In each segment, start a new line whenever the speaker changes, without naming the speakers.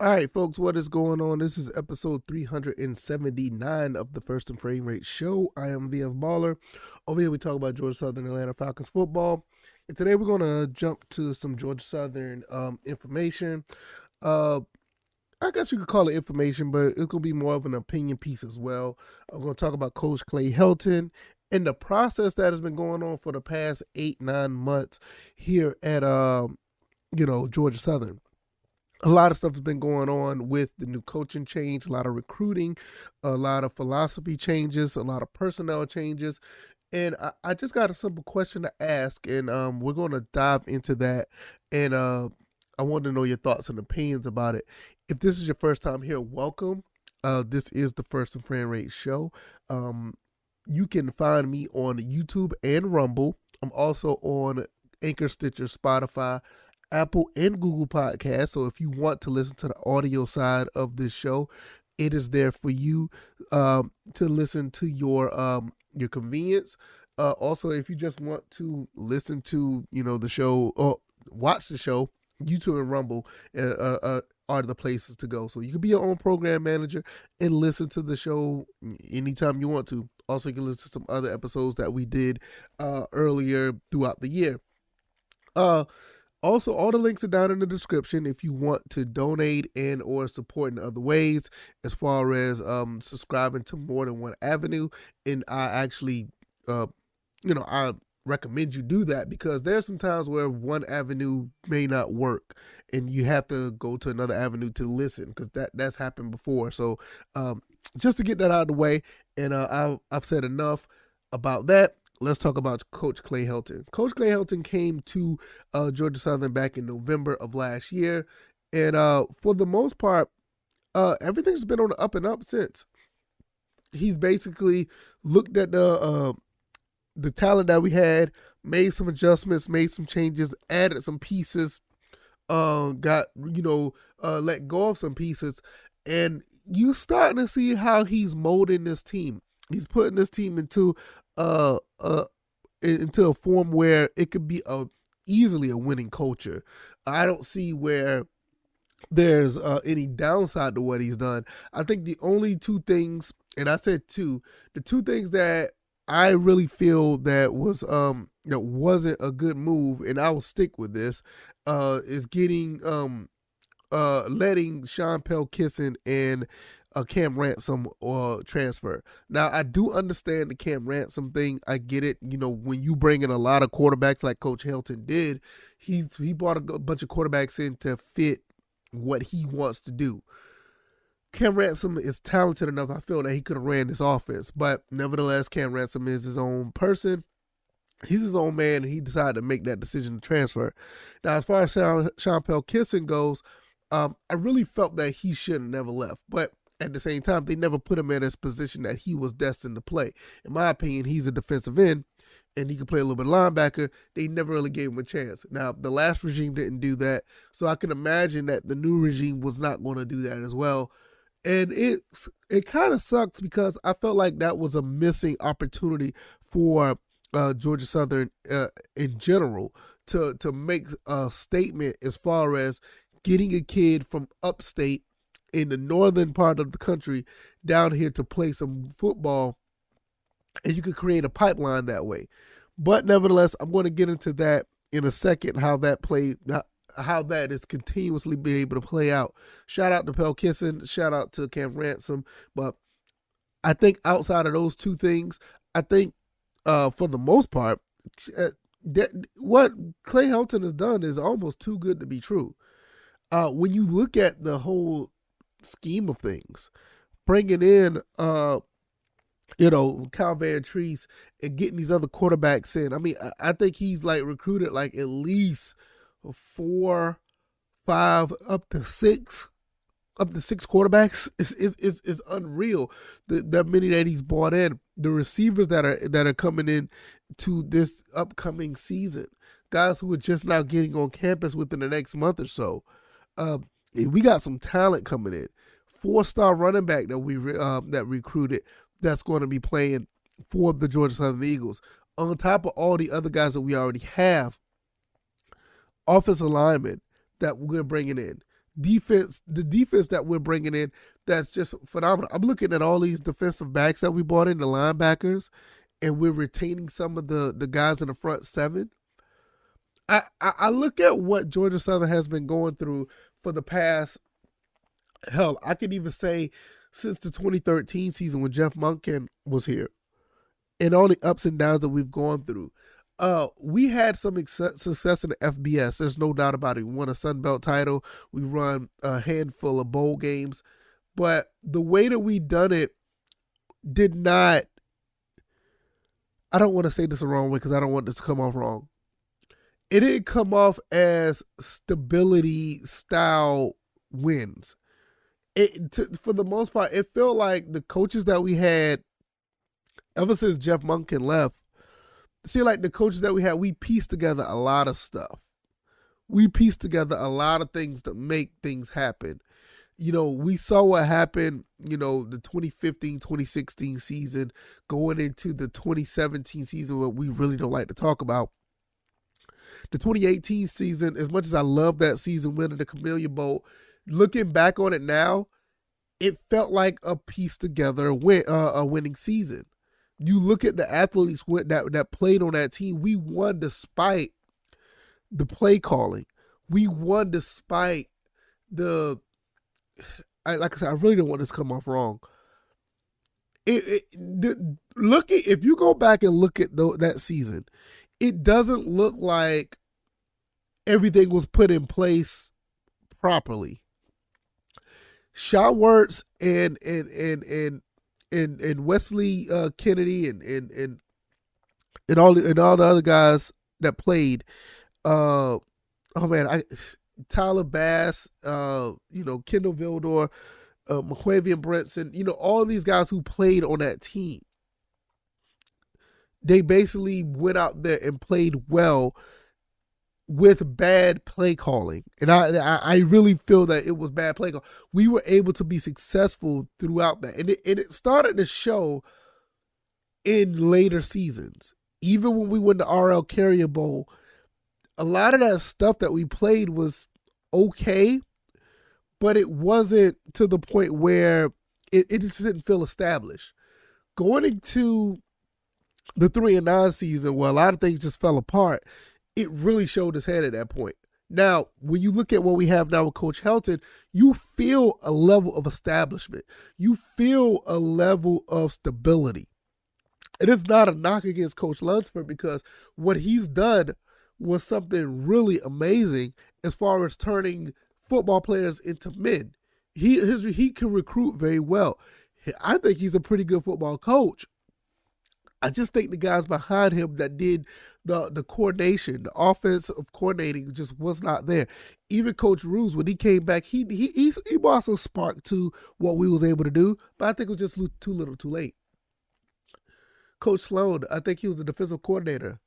All right, folks, what is going on? This is episode 379 of the First and Frame Rate Show. I am VF Baller. Over here, we talk about Georgia Southern Atlanta Falcons football. And today, we're going to jump to some Georgia Southern information. I guess you could call it information, but it's going to be more of an opinion piece as well. I'm going to talk about Coach Clay Helton and the process that has been going on for the past 8-9 months here at Georgia Southern. A lot of stuff has been going on with the new coaching change, a lot of recruiting, a lot of philosophy changes, a lot of personnel changes. And I just got a simple question to ask, and we're going to dive into that. And I want to know your thoughts and opinions about it. If this is your first time here, welcome. This is the First and Frame Rate Show. You can find me on YouTube and Rumble. I'm also on Anchor, Stitcher, Spotify, Apple, and Google Podcasts. So if you want to listen to the audio side of this show, it is there for you to listen to your convenience. Also, if you just want to listen to the show or watch the show, YouTube and Rumble are the places to go. So you can be your own program manager and listen to the show anytime you want to. Also, you can listen to some other episodes that we did earlier throughout the year. Also, all the links are down in the description if you want to donate and or support in other ways, as far as subscribing to more than one avenue. And I actually, I recommend you do that, because there's some times where one avenue may not work and you have to go to another avenue to listen, because that's happened before. So just to get that out of the way, and I've said enough about that. Let's talk about Coach Clay Helton. Coach Clay Helton came to Georgia Southern back in November of last year. And for the most part, everything's been on the up and up since. He's basically looked at the talent that we had, made some adjustments, made some changes, added some pieces, let go of some pieces. And you starting to see how he's molding this team. He's putting this team into a form where it could be easily a winning culture. I don't see where there's any downside to what he's done. I think the only two things, and I said two, the two things that I really feel that was wasn't a good move, and I will stick with this, is getting letting Sean Pelkisson and Cam Ransom transfer. Now, I do understand the Cam Ransom thing. I get it. When you bring in a lot of quarterbacks like Coach Helton did, he brought a bunch of quarterbacks in to fit what he wants to do. Cam Ransom is talented enough, I feel, that he could have ran this offense. But nevertheless, Cam Ransom is his own person. He's his own man, and he decided to make that decision to transfer. Now, as far as Sean Pelkisson goes, I really felt that he should have never left. But at the same time, they never put him in this position that he was destined to play. In my opinion, he's a defensive end, and he can play a little bit of linebacker. They never really gave him a chance. Now, the last regime didn't do that, so I can imagine that the new regime was not going to do that as well. And it kind of sucks, because I felt like that was a missing opportunity for Georgia Southern in general to make a statement as far as getting a kid from upstate in the northern part of the country down here to play some football, and you could create a pipeline that way. But nevertheless, I'm going to get into that in a second, how that is continuously being able to play out. Shout out to Pelkisson, shout out to Cam Ransom. But I think outside of those two things, I think for the most part, what Clay Helton has done is almost too good to be true. When you look at the whole scheme of things, bringing in Kyle Van Treese and getting these other quarterbacks in, I mean, I think he's recruited at least 4, 5, up to 6 quarterbacks. Is unreal. The many that he's brought in, the receivers that are coming in to this upcoming season, guys who are just now getting on campus within the next month or so. We got some talent coming in. 4-star running back that we recruited, that's going to be playing for the Georgia Southern Eagles. On top of all the other guys that we already have, offensive linemen that we're bringing in, the defense that we're bringing in, that's just phenomenal. I'm looking at all these defensive backs that we brought in, the linebackers, and we're retaining some of the guys in the front seven. I look at what Georgia Southern has been going through for the past, hell, I could even say since the 2013 season when Jeff Monken was here, and all the ups and downs that we've gone through. We had some success in the FBS. There's no doubt about it. We won a Sun Belt title. We run a handful of bowl games. But the way that we done it did not, I don't want to say this the wrong way because I don't want this to come off wrong. It didn't come off as stability style wins. For the most part, it felt like the coaches that we had ever since Jeff Monken left, like the coaches that we had, we pieced together a lot of stuff. We pieced together a lot of things to make things happen. We saw what happened, the 2015-2016 season going into the 2017 season, what we really don't like to talk about. The 2018 season, as much as I love that season, winning the Camellia Bowl, looking back on it now, it felt like a pieced together a winning season. You look at the athletes that played on that team. We won despite the play calling. We won despite like I said, I really don't want this to come off wrong. If you go back and look at that season, it doesn't look like everything was put in place properly. Shot Wertz and Wesley Kennedy and all the other guys that played. Tyler Bass, Kendall Vildor, McQuavian Brinson, all these guys who played on that team. They basically went out there and played well with bad play calling. And I really feel that it was bad play calling. We were able to be successful throughout that. And it started to show in later seasons. Even when we won the RL Carrier Bowl, a lot of that stuff that we played was okay, but it wasn't to the point where it just didn't feel established. Going into the 3-9 season, where a lot of things just fell apart, it really showed its head at that point. Now, when you look at what we have now with Coach Helton, you feel a level of establishment. You feel a level of stability. And it's not a knock against Coach Lunsford, because what he's done was something really amazing as far as turning football players into men. He can recruit very well. I think he's a pretty good football coach. I just think the guys behind him that did the coordination, the offensive coordinating, just was not there. Even Coach Ruse, when he came back, he brought some spark to what we was able to do, but I think it was just too little too late. Coach Sloan, I think he was the defensive coordinator.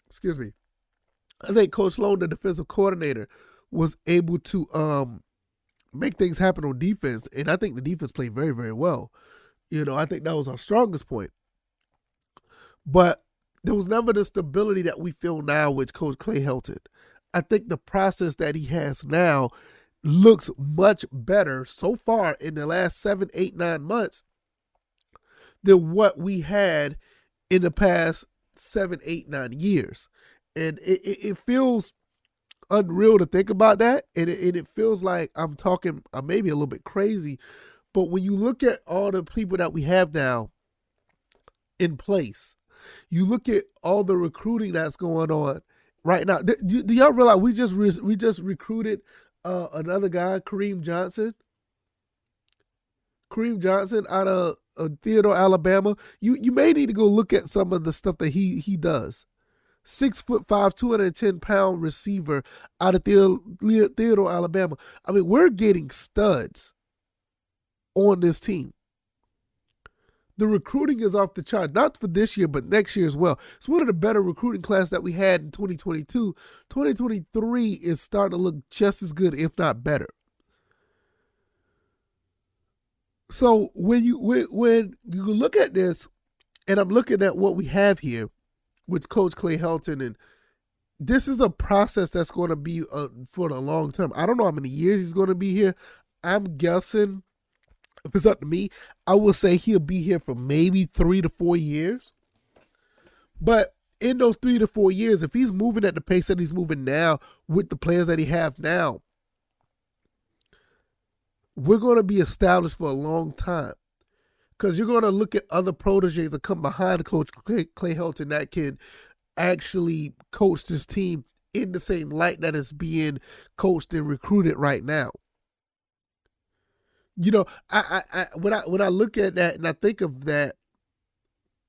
Excuse me. I think Coach Sloan, the defensive coordinator, was able to make things happen on defense, and I think the defense played very, very well. I think that was our strongest point. But there was never the stability that we feel now with Coach Clay Helton. I think the process that he has now looks much better so far in the last 7, 8, 9 months than what we had in the past 7, 8, 9 years. And it feels unreal to think about that. And it feels like I'm talking maybe a little bit crazy. But when you look at all the people that we have now in place, you look at all the recruiting that's going on right now. Do y'all realize we just recruited another guy, Kareem Johnson? Kareem Johnson out of Theodore, Alabama. You may need to go look at some of the stuff that he does. 6'5", 210-pound receiver out of Theodore, Alabama. I mean, we're getting studs on this team. The recruiting is off the chart, not for this year, but next year as well. It's one of the better recruiting class that we had in 2022. 2023 is starting to look just as good, if not better. So when you look at this, and I'm looking at what we have here with Coach Clay Helton, and this is a process that's going to be for the long term. I don't know how many years he's going to be here. I'm guessing, if it's up to me, I would say he'll be here for maybe 3 to 4 years. But in those 3 to 4 years, if he's moving at the pace that he's moving now with the players that he have now, we're going to be established for a long time. Because you're going to look at other proteges that come behind Coach Clay Helton that can actually coach this team in the same light that it's being coached and recruited right now. You know, when I look at that and I think of that,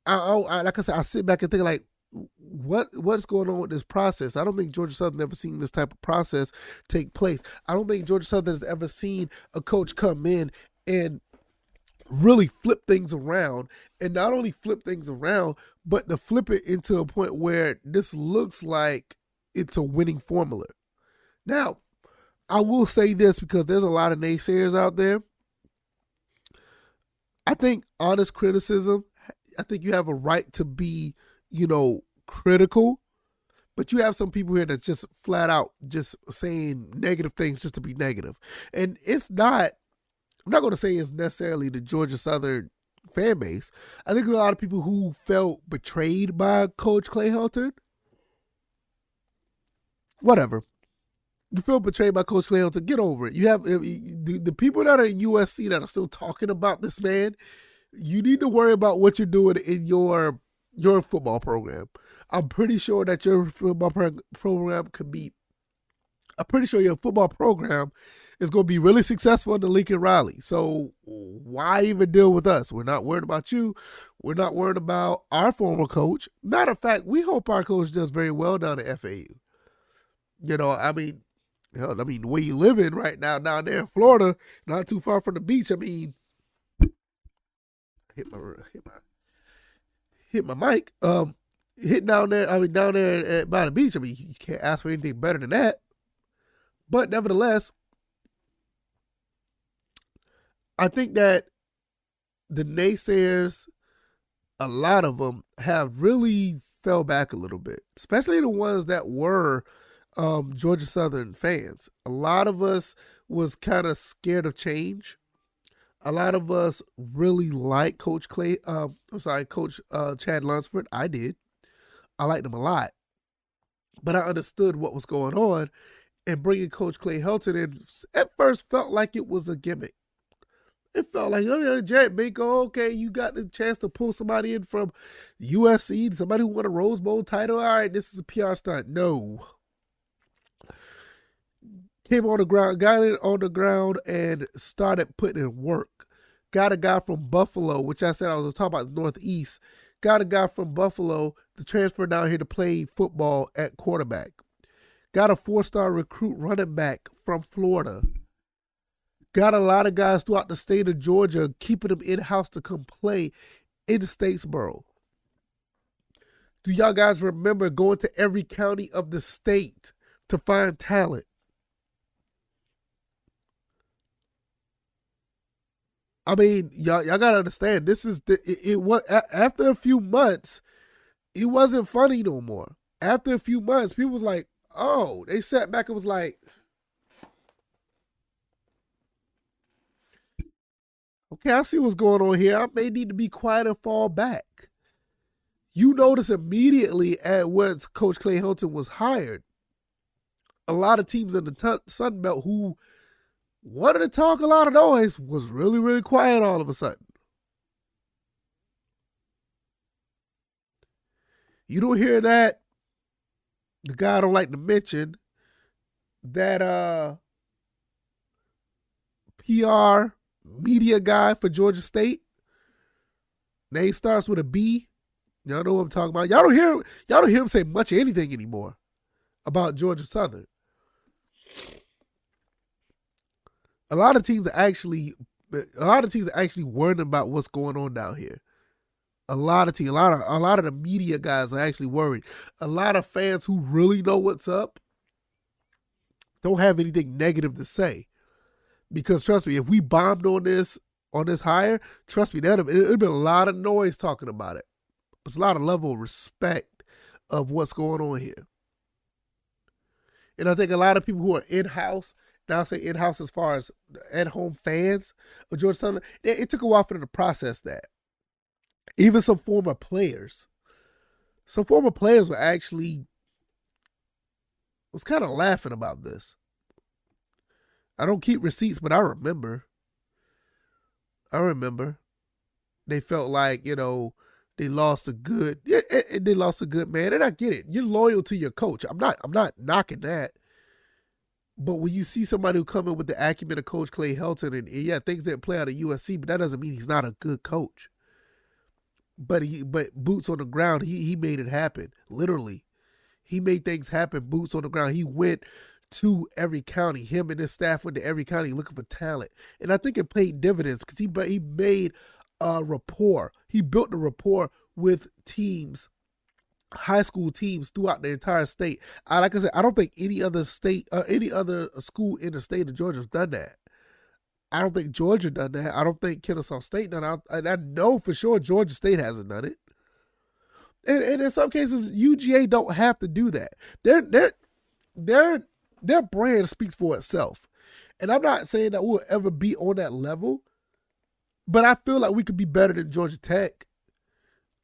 like I said, I sit back and think like, what's going on with this process? I don't think Georgia Southern ever seen this type of process take place. I don't think Georgia Southern has ever seen a coach come in and really flip things around, and not only flip things around, but to flip it into a point where this looks like it's a winning formula. Now, I will say this because there's a lot of naysayers out there. I think honest criticism, I think you have a right to be, critical, but you have some people here that's just flat out just saying negative things just to be negative. And I'm not going to say it's necessarily the Georgia Southern fan base. I think there's a lot of people who felt betrayed by Coach Clay Helton. Whatever. You feel betrayed by Coach Clay Helton, get over it. You have the people that are in USC that are still talking about this man. You need to worry about what you're doing in your football program. I'm pretty sure that your football program could be. I'm pretty sure your football program is going to be really successful in the Lincoln Riley. So why even deal with us? We're not worried about you. We're not worried about our former coach. Matter of fact, we hope our coach does very well down at FAU. The way you live in right now down there in Florida, not too far from the beach. Hit my mic. Hit down there. Down there by the beach. You can't ask for anything better than that. But nevertheless, I think that the naysayers, a lot of them have really fell back a little bit, especially the ones that were Georgia Southern fans. A lot of us was kind of scared of change. A lot of us really like Coach Chad Lunsford. I did. I liked him a lot. But I understood what was going on, and bringing Coach Clay Helton in at first felt like it was a gimmick. It felt like, oh yeah, Jared Binko, okay, you got the chance to pull somebody in from USC, somebody who won a Rose Bowl title. All right, this is a PR stunt. No. Came on the ground, got it on the ground, and started putting in work. Got a guy from Buffalo, which I said I was talking about the Northeast. Got a guy from Buffalo to transfer down here to play football at quarterback. Got a 4-star recruit running back from Florida. Got a lot of guys throughout the state of Georgia, keeping them in-house to come play in Statesboro. Do y'all guys remember going to every county of the state to find talent? Y'all gotta understand. This is it was after a few months, it wasn't funny no more. After a few months, people was like, "Oh," they sat back and was like, "Okay, I see what's going on here. I may need to be quiet and fall back." You notice immediately at once Coach Clay Helton was hired, a lot of teams in the Sun Belt who wanted to talk a lot of noise was really, really quiet all of a sudden. You don't hear that. The guy I don't like to mention, that PR media guy for Georgia State. Name starts with a B. Y'all know what I'm talking about. Y'all don't hear him say much of anything anymore about Georgia Southern. A lot of teams are actually worrying about what's going on down here. A lot of the media guys are actually worried. A lot of fans who really know what's up don't have anything negative to say. Because trust me, if we bombed on this hire, trust me, it'd been a lot of noise talking about it. There's a lot of level of respect of what's going on here. And I think a lot of people who are in-house, now I say in-house as far as at-home fans of Georgia Southern, it took a while for them to process that. Even some former players were actually was kind of laughing about this. I don't keep receipts, but I remember. They felt like, they lost a good man. And I get it. You're loyal to your coach. I'm not knocking that. But when you see somebody who come in with the acumen of Coach Clay Helton, and yeah, things didn't play out at USC, but that doesn't mean he's not a good coach. But boots on the ground, he made it happen. Literally. He made things happen, boots on the ground. He went to every county. Him and his staff went to every county looking for talent. And I think it paid dividends because he made a rapport. He built a rapport with teams, high school teams throughout the entire state. Like I said, I don't think any other school in the state of Georgia has done that. I don't think Georgia done that. I don't think Kennesaw State done it. And I know for sure Georgia State hasn't done it. And in some cases, UGA don't have to do that. Their brand speaks for itself. And I'm not saying that we'll ever be on that level, but I feel like we could be better than Georgia Tech.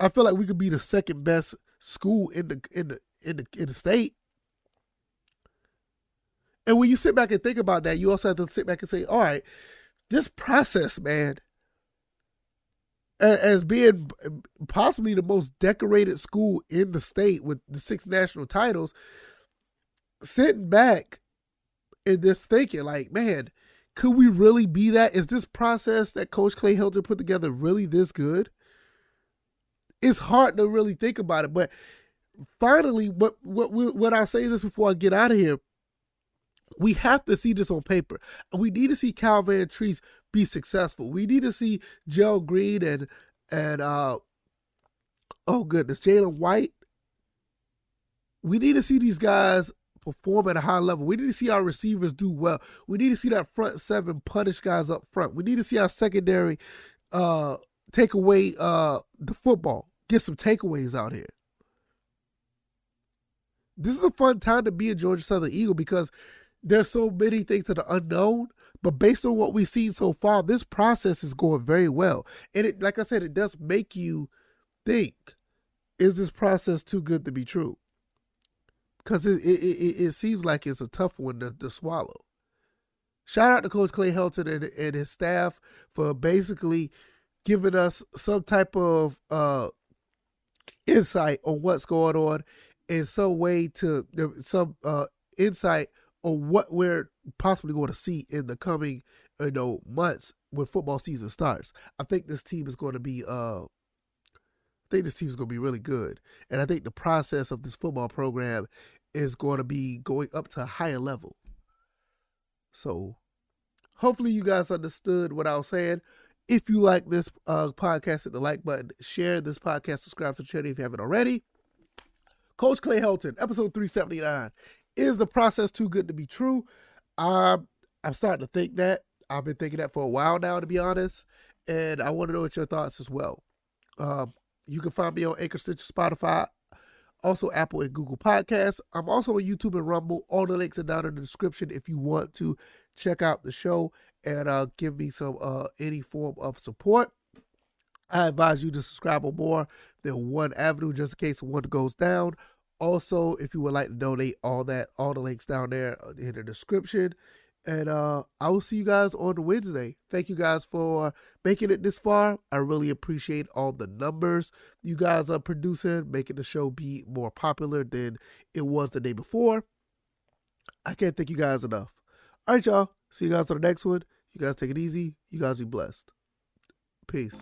I feel like we could be the second best school in the state. And when you sit back and think about that, you also have to sit back and say, all right, this process, man, as being possibly the most decorated school in the state with the 6 national titles, sitting back and just thinking like, man, could we really be that? Is this process that Coach Clay Helton put together really this good? It's hard to really think about it. But finally, what I'll say this before I get out of here, we have to see this on paper. We need to see Cal Van Treese be successful. We need to see Joe Green and Jalen White. We need to see these guys perform at a high level. We need to see our receivers do well. We need to see that front seven punish guys up front. We need to see our secondary take away the football. Get some takeaways out here. This is a fun time to be a Georgia Southern Eagle because there's so many things that are unknown, but based on what we've seen so far, this process is going very well. And it, like I said, it does make you think, is this process too good to be true? Because it seems like it's a tough one to swallow. Shout out to Coach Clay Helton and his staff for basically giving us some type of insight on what's going on and some insight on what we're possibly going to see in the coming months when football season starts. I think this team is going to be really good. And I think the process of this football program is going to be going up to a higher level. So hopefully you guys understood what I was saying. If you like this podcast, hit the like button, share this podcast, subscribe to the channel if you haven't already. Coach Clay Helton, episode 379. Is the process too good to be true? I'm starting to think that. I've been thinking that for a while now, to be honest. And I want to know what your thoughts as well. You can find me on Anchor, Stitcher, Spotify, also Apple and Google Podcasts. I'm also on YouTube and Rumble. All the links are down in the description if you want to check out the show and give me some any form of support. I advise you to subscribe on more than one avenue just in case one goes down. Also, if you would like to donate, all the links down there in the description. And I will see you guys on Wednesday. Thank you guys for making it this far. I really appreciate all the numbers you guys are producing, making the show be more popular than it was the day before. I can't thank you guys enough. All right, y'all. See you guys on the next one. You guys take it easy. You guys be blessed. Peace.